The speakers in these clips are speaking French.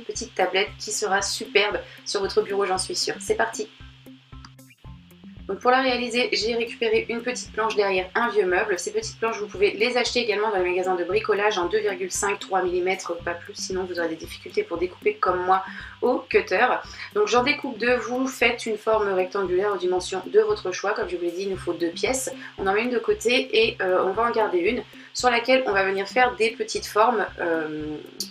petite tablette qui sera superbe sur votre bureau, j'en suis sûre. C'est parti! Donc pour la réaliser, j'ai récupéré une petite planche derrière un vieux meuble. Ces petites planches, vous pouvez les acheter également dans les magasins de bricolage en 2,5-3 mm, pas plus, sinon vous aurez des difficultés pour découper comme moi au cutter. Donc j'en découpe deux, vous faites une forme rectangulaire aux dimensions de votre choix. Comme je vous l'ai dit, il nous faut deux pièces. On en met une de côté et on va en garder une sur laquelle on va venir faire des petites formes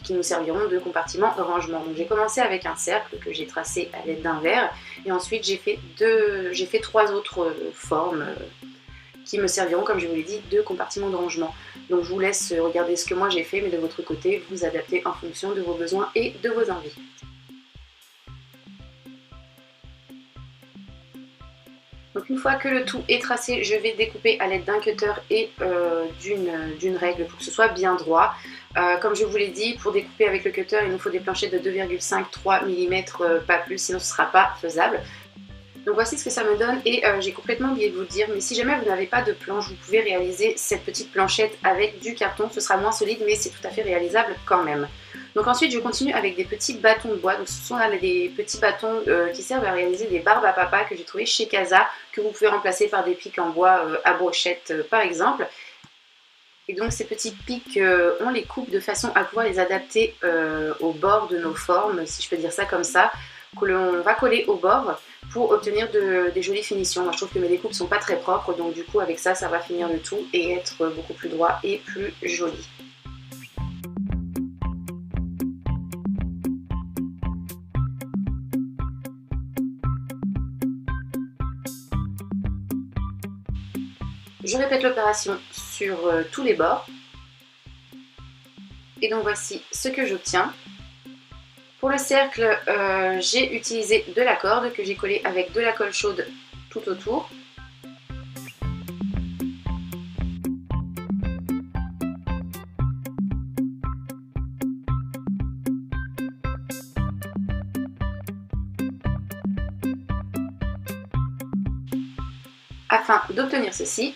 qui nous serviront de compartiment de rangement. Donc j'ai commencé avec un cercle que j'ai tracé à l'aide d'un verre et ensuite j'ai fait trois autres formes qui me serviront, comme je vous l'ai dit, de compartiments de rangement. Donc je vous laisse regarder ce que moi j'ai fait, mais de votre côté, vous adaptez en fonction de vos besoins et de vos envies. Donc une fois que le tout est tracé, je vais découper à l'aide d'un cutter et d'une règle pour que ce soit bien droit. Comme je vous l'ai dit, pour découper avec le cutter, il nous faut des planchettes de 2,5-3 mm, pas plus, sinon ce ne sera pas faisable. Donc voici ce que ça me donne et j'ai complètement oublié de vous le dire, mais si jamais vous n'avez pas de planche, vous pouvez réaliser cette petite planchette avec du carton. Ce sera moins solide, mais c'est tout à fait réalisable quand même. Donc ensuite, je continue avec des petits bâtons de bois. Donc ce sont là des petits bâtons qui servent à réaliser des barbes à papa que j'ai trouvé chez Casa, que vous pouvez remplacer par des pics en bois à brochette par exemple. Et donc ces petits pics, on les coupe de façon à pouvoir les adapter au bord de nos formes, si je peux dire ça comme ça, que l'on va coller au bord pour obtenir des jolies finitions. Moi je trouve que mes découpes sont pas très propres, donc du coup avec ça, ça va finir le tout et être beaucoup plus droit et plus joli. Je répète l'opération sur tous les bords. Et donc voici ce que j'obtiens. Pour le cercle, j'ai utilisé de la corde que j'ai collée avec de la colle chaude tout autour. Afin d'obtenir ceci,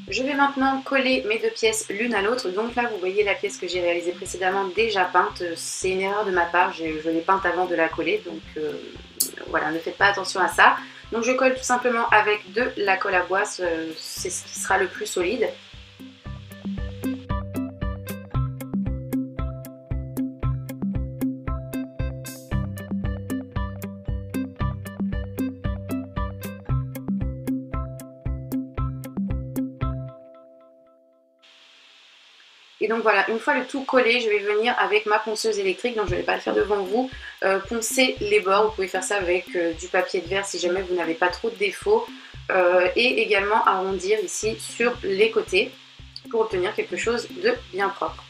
je vais maintenant coller mes deux pièces l'une à l'autre. Donc là, vous voyez la pièce que j'ai réalisée précédemment déjà peinte. C'est une erreur de ma part, je l'ai peinte avant de la coller. Donc voilà, ne faites pas attention à ça. Donc je colle tout simplement avec de la colle à bois, c'est ce qui sera le plus solide. Et donc voilà, une fois le tout collé, je vais venir avec ma ponceuse électrique, donc je ne vais pas le faire devant vous, poncer les bords. Vous pouvez faire ça avec du papier de verre si jamais vous n'avez pas trop de défauts, et également arrondir ici sur les côtés pour obtenir quelque chose de bien propre.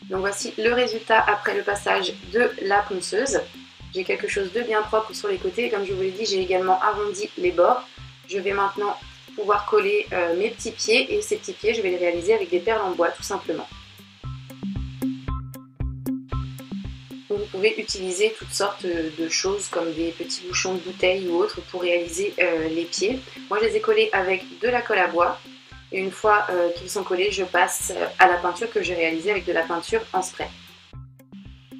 Donc voici le résultat après le passage de la ponceuse. J'ai quelque chose de bien propre sur les côtés, et comme je vous l'ai dit, j'ai également arrondi les bords. Je vais maintenant pouvoir coller mes petits pieds, et ces petits pieds je vais les réaliser avec des perles en bois tout simplement. Donc, vous pouvez utiliser toutes sortes de choses comme des petits bouchons de bouteille ou autres pour réaliser les pieds. Moi je les ai collés avec de la colle à bois et une fois qu'ils sont collés, je passe à la peinture que j'ai réalisée avec de la peinture en spray.